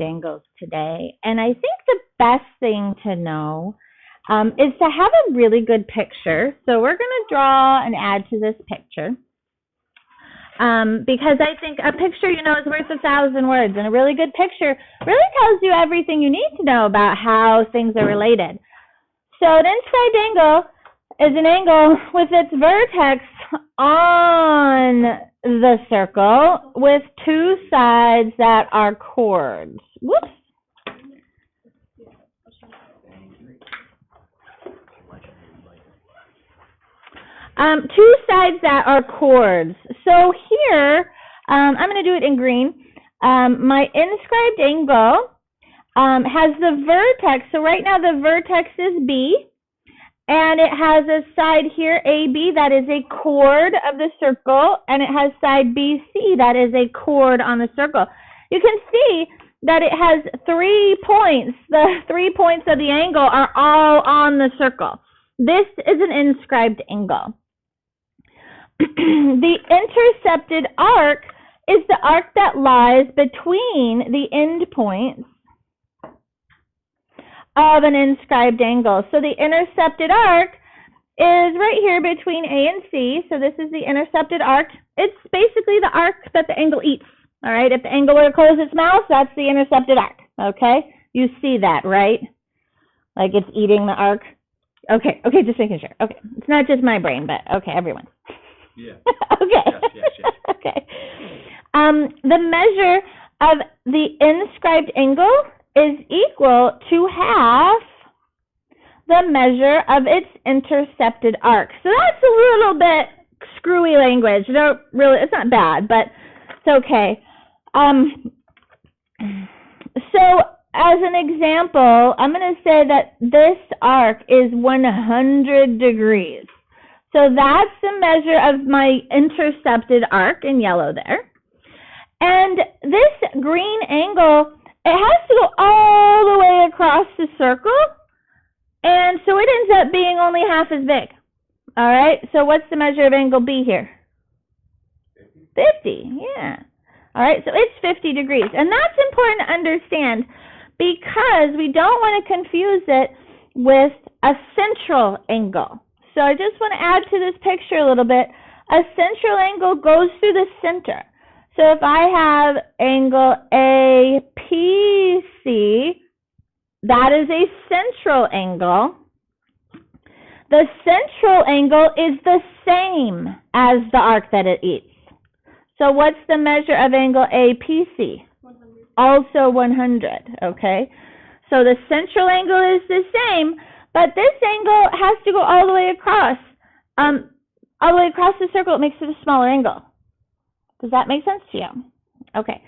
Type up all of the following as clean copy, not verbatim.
angles today. And I think the best thing to know is to have a really good picture. So we're going to draw and add to this picture. Because I think a picture, is worth 1,000 words. And a really good picture really tells you everything you need to know about how things are related. So an inscribed angle is an angle with its vertex on the circle with two sides that are chords. Whoops. Two sides that are chords. So here, I'm going to do it in green. My inscribed angle has the vertex. So right now the vertex is B. And it has a side here, AB, that is a chord of the circle, and it has side BC, that is a chord on the circle. You can see that it has 3 points. The 3 points of the angle are all on the circle. This is an inscribed angle. The intercepted arc is the arc that lies between the end points of an inscribed angle. So the intercepted arc is right here between A and C. So this is the intercepted arc. It's basically the arc that the angle eats. All right, if the angle were to close its mouth, that's the intercepted arc. Okay, you see that, right? Like it's eating the arc. Okay, just making sure. Okay, it's not just my brain, but okay, everyone. Yeah. Okay. Yes. Okay. The measure of the inscribed angle is equal to half the measure of its intercepted arc. So that's a little bit screwy language. It's not bad, but it's okay. So as an example, I'm going to say that this arc is 100 degrees. So that's the measure of my intercepted arc in yellow there. And this green angle, it has to go all the way across the circle, and so it ends up being only half as big. All right, so what's the measure of angle B here? 50, yeah. All right, so it's 50 degrees, and that's important to understand because we don't want to confuse it with a central angle. So I just want to add to this picture a little bit. A central angle goes through the center. So if I have angle APC, that is a central angle. The central angle is the same as the arc that it eats. So what's the measure of angle APC? 100. Also 100, okay? So the central angle is the same, but this angle has to go all the way across. All the way across the circle, it makes it a smaller angle. Does that make sense to you? Okay,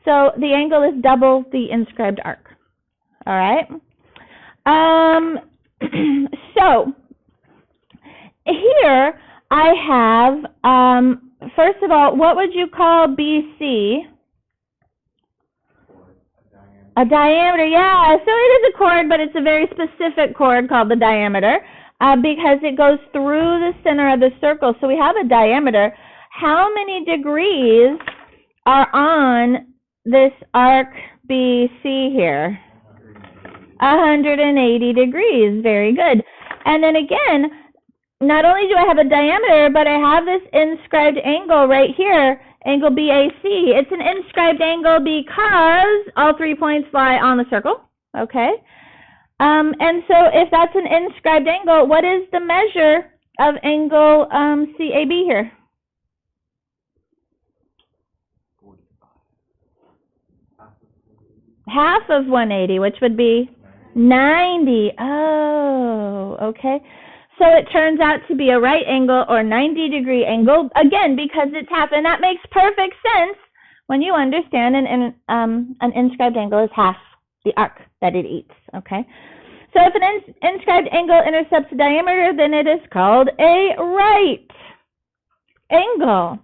so the angle is double the inscribed arc. All right. So here I have, first of all, what would you call BC? A diameter, yeah. So it is a chord, but it's a very specific chord called the diameter because it goes through the center of the circle. So we have a diameter. How many degrees are on this arc BC here? 180 degrees. Very good. And then again, not only do I have a diameter, but I have this inscribed angle right here, angle BAC. It's an inscribed angle because all 3 points lie on the circle. Okay. And so if that's an inscribed angle, what is the measure of angle CAB here? Half of 180, which would be 90. Oh, okay. So it turns out to be a right angle or 90-degree angle, again, because it's half. And that makes perfect sense when you understand an inscribed angle is half the arc that it eats, okay? So if an inscribed angle intercepts a diameter, then it is called a right angle.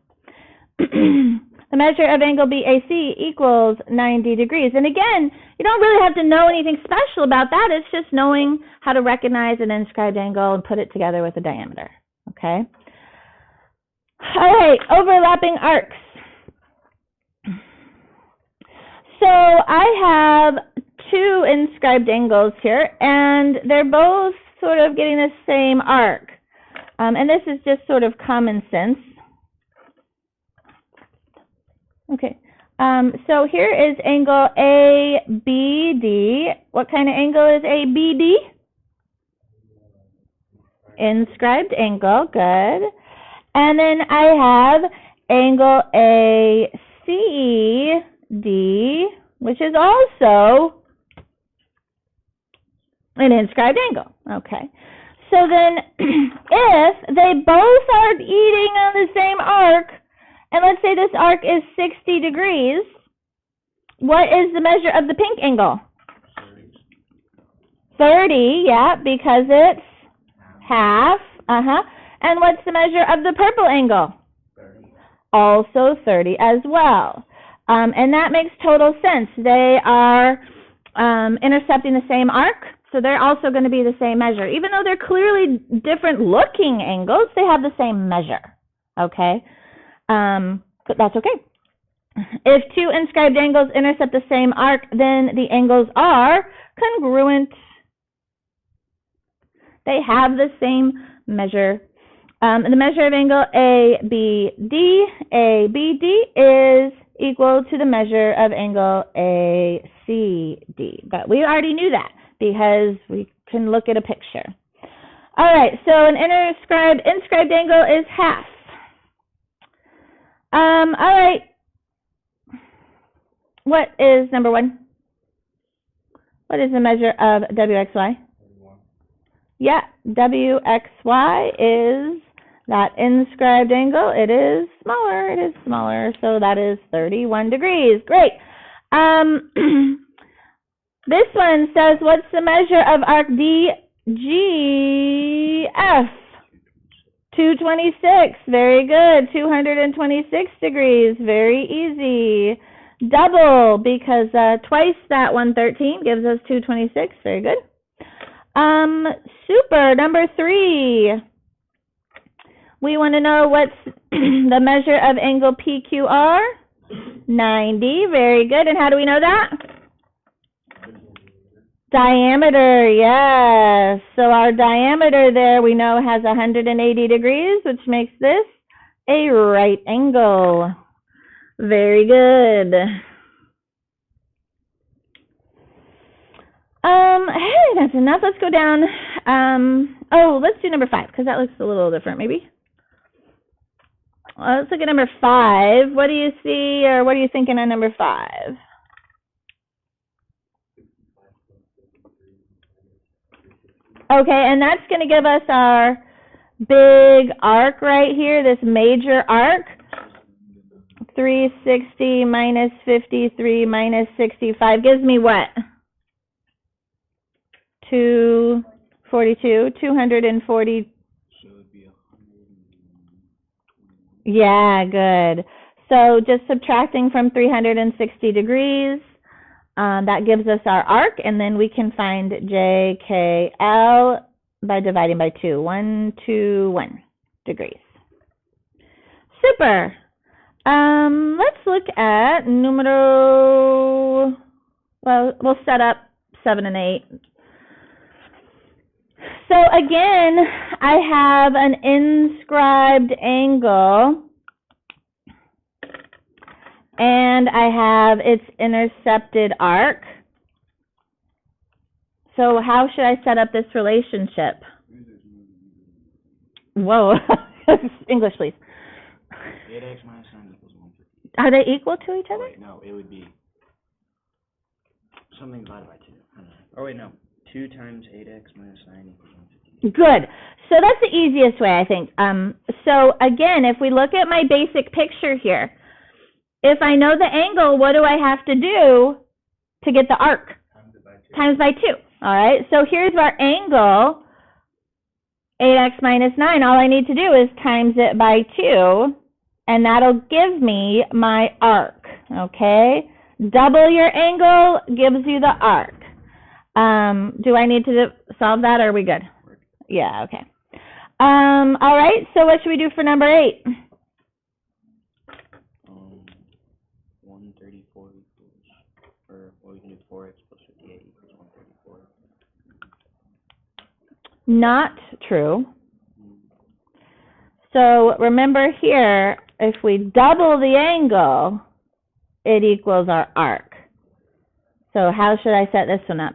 The measure of angle BAC equals 90 degrees. And again, you don't really have to know anything special about that. It's just knowing how to recognize an inscribed angle and put it together with a diameter. Okay? All right, overlapping arcs. So I have two inscribed angles here, and they're both sort of getting the same arc. And this is just sort of common sense. Okay. So here is angle ABD. What kind of angle is ABD? Inscribed angle. Good. And then I have angle ACD, which is also an inscribed angle. Okay. So then if they both are eating on the same arc, and let's say this arc is 60 degrees, what is the measure of the pink angle? 30, yeah, because it's half. And what's the measure of the purple angle? 30. Also 30 as well. And that makes total sense. They are intercepting the same arc, so they're also going to be the same measure. Even though they're clearly different looking angles, they have the same measure. Okay? But that's okay. If two inscribed angles intercept the same arc, then the angles are congruent. They have the same measure. The measure of angle ABD is equal to the measure of angle ACD. But we already knew that because we can look at a picture. All right, so an inscribed angle is half. All right. What is number one? What is the measure of WXY? Yeah, WXY is that inscribed angle. It is smaller. It is smaller. So that is 31 degrees. Great. This one says, what's the measure of arc DGF? 226. Very good. 226 degrees. Very easy. Double, because twice that 113 gives us 226. Very good. Super. Number 3. We want to know what's the measure of angle PQR? 90. Very good. And how do we know that? Diameter, yes. So our diameter there we know has 180 degrees, which makes this a right angle. Very good. Hey, that's enough. Let's go down. Let's do number 5, because that looks a little different, maybe. Let's look at number 5. What do you see, or what are you thinking on number 5? Okay, and that's going to give us our big arc right here, this major arc. 360 minus 53 minus 65 gives me what? 242, 240. Yeah, good. So just subtracting from 360 degrees, that gives us our arc, and then we can find JKL by dividing by 2. 121 degrees. Super. Let's look at numero, well, we'll set up 7 and 8. So again, I have an inscribed angle, and I have its intercepted arc. So how should I set up this relationship? Whoa, English, please. 8x minus 9 equals 150. Are they equal to each other? Wait, no, it would be something divided by 2. Oh, wait, no. 2 times 8x minus 9 equals 150. Good. So that's the easiest way, I think. So again, if we look at my basic picture here, if I know the angle, what do I have to do to get the arc? Times by 2. All right. So here's our angle, 8x minus 9. All I need to do is times it by 2, and that'll give me my arc. Okay. Double your angle gives you the arc. Do I need to solve that, or are we good? Yeah, okay. All right, so what should we do for number 8? 134 equals Not true. So remember here, if we double the angle, it equals our arc. So how should I set this one up?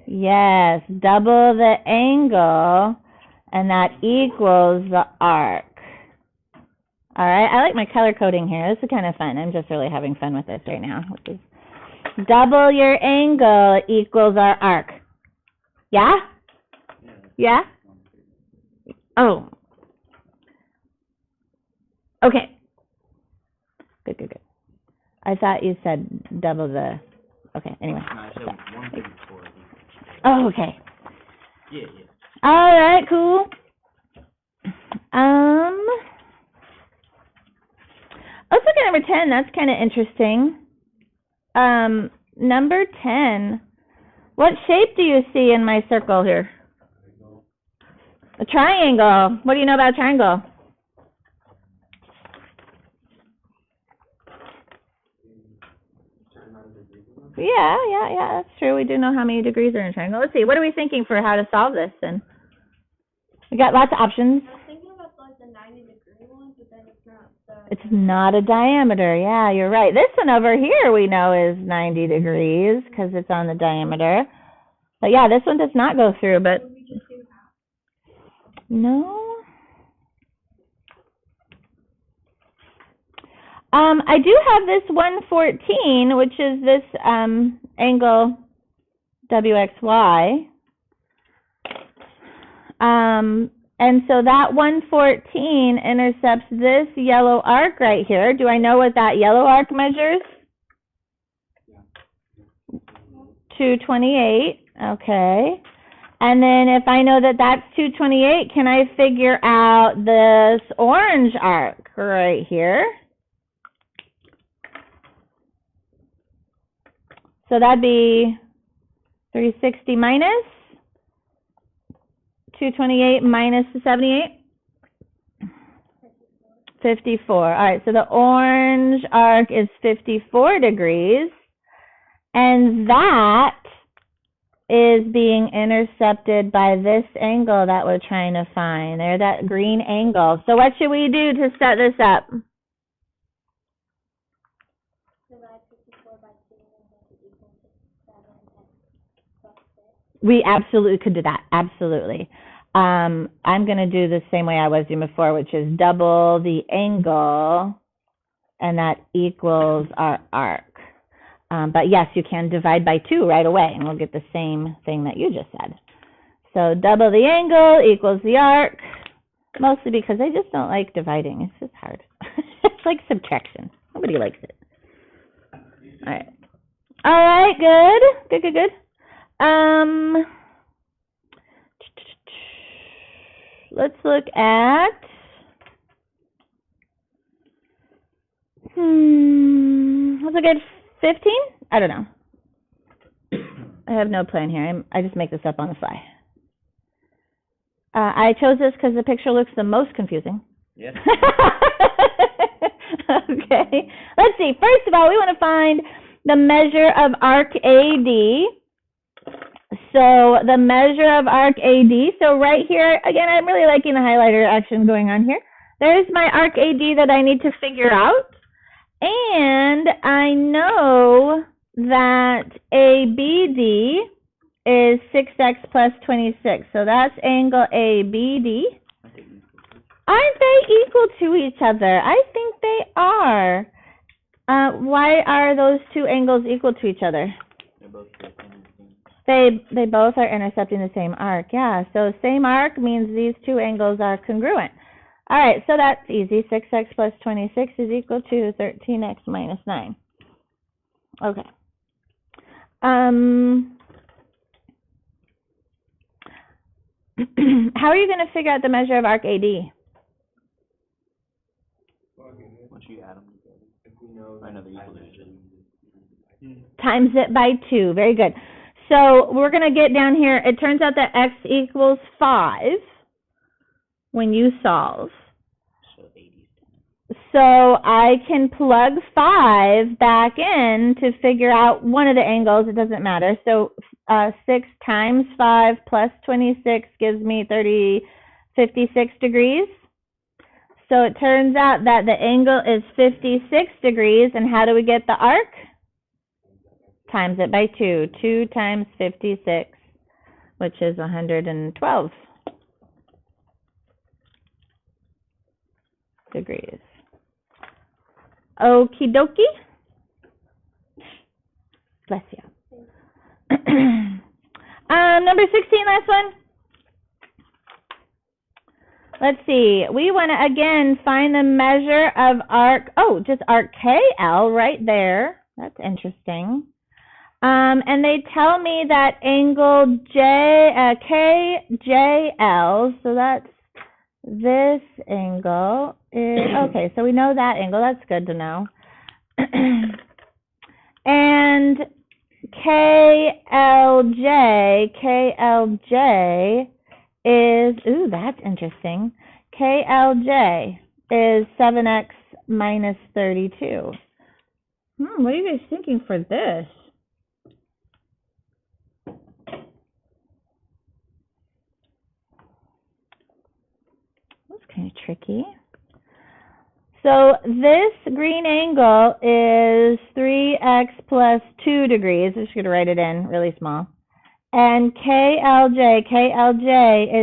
Yes, double the angle, and that equals the arc. All right, I like my color coding here. This is kind of fun. I'm just really having fun with this right now. Double your angle equals our arc. Yeah? Yeah? Oh. Okay. Good, good, good. I thought you said double the... Okay, anyway. No, I said 134. Oh, okay. Yeah. All right, cool. Let's look at number 10. That's kind of interesting. Number 10. What shape do you see in my circle here? A triangle. What do you know about a triangle? Yeah, that's true. We do know how many degrees are in a triangle. Let's see. What are we thinking for how to solve this then? We got lots of options. I was thinking about like the 90-degree one, but then it's not. It's not a diameter. Yeah, you're right. This one over here we know is 90 degrees because it's on the diameter. But yeah, this one does not go through, but Would we just do half? no. I do have this 114, which is this angle WXY. And so that 114 intercepts this yellow arc right here. Do I know what that yellow arc measures? 228. Okay. And then if I know that that's 228, can I figure out this orange arc right here? So that'd be 360 minus 228 minus the 78? 54. All right, so the orange arc is 54 degrees, and that is being intercepted by this angle that we're trying to find. There, that green angle. So what should we do to set this up? Divide 54 by 2 and make it equal to 7x plus 6. We absolutely could do that. Absolutely. I'm going to do the same way I was doing before, which is double the angle, and that equals our arc. But yes, you can divide by 2 right away, and we'll get the same thing that you just said. So double the angle equals the arc, mostly because I just don't like dividing. It's just hard. It's like subtraction. Nobody likes it. All right. All right, good. Let's look at, let's look at 15? I don't know. I have no plan here. I just make this up on the fly. I chose this because the picture looks the most confusing. Yes. Okay. Let's see. First of all, we want to find the measure of arc AD. So the measure of arc AD. So right here, again, I'm really liking the highlighter action going on here. There's my arc AD that I need to figure out. And I know that ABD is 6x plus 26. So that's angle ABD. Aren't they equal to each other? I think they are. Why are those two angles equal to each other? They both are intercepting the same arc. Yeah, so same arc means these two angles are congruent. All right, so that's easy. 6x plus 26 is equal to 13x minus 9. Okay. How are you going to figure out the measure of arc AD? Once you add them together, if we know another equation. Times it by 2. Very good. So we're going to get down here. It turns out that x equals 5 when you solve. So 80. So I can plug 5 back in to figure out one of the angles. It doesn't matter. So 6 times 5 plus 26 gives me 56 degrees. So it turns out that the angle is 56 degrees. And how do we get the arc? Times it by 2. 2 times 56, which is 112 degrees. Okie dokie. Bless you. Number 16, last one. Let's see. We want to, again, find the measure of arc. Oh, just arc KL right there. That's interesting. And they tell me that angle KJL, so that's this angle is, okay, so we know that angle. That's good to know. And KLJ is, ooh, that's interesting. KLJ is 7x minus 32. What are you guys thinking for this? That's kind of tricky. So this green angle is 3x plus 2 degrees. I'm just going to write it in really small. And KLJ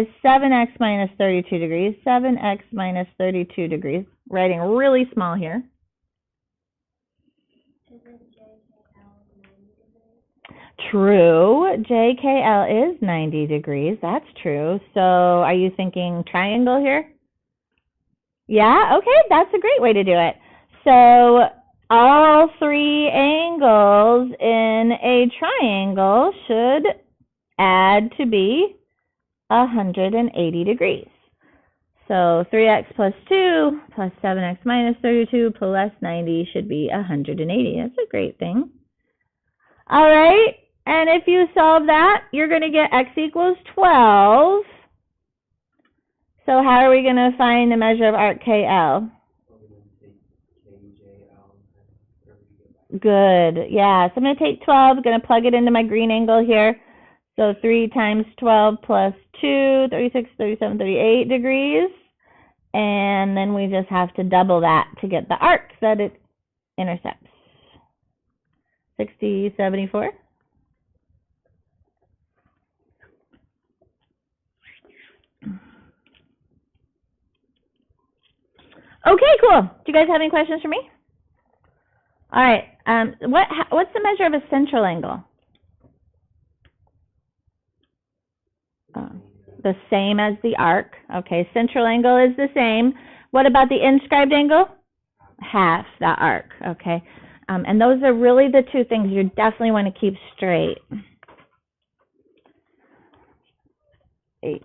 is 7x minus 32 degrees. 7x minus 32 degrees. Writing really small here. True. JKL is 90 degrees. That's true. So are you thinking triangle here? Yeah, okay, that's a great way to do it. So all 3 angles in a triangle should add to be 180 degrees. So 3x plus 2 plus 7x minus 32 plus 90 should be 180. That's a great thing. All right, and if you solve that, you're going to get x equals 12. So how are we going to find the measure of arc KL? Good. Yeah, so I'm going to take 12, going to plug it into my green angle here. So 3 times 12 plus 2, 36, 37, 38 degrees. And then we just have to double that to get the arc that it intercepts. 60, 74. Okay, cool. Do you guys have any questions for me? All right. What's the measure of a central angle? The same as the arc. Okay, central angle is the same. What about the inscribed angle? Half the arc. Okay. And those are really the 2 things you definitely want to keep straight.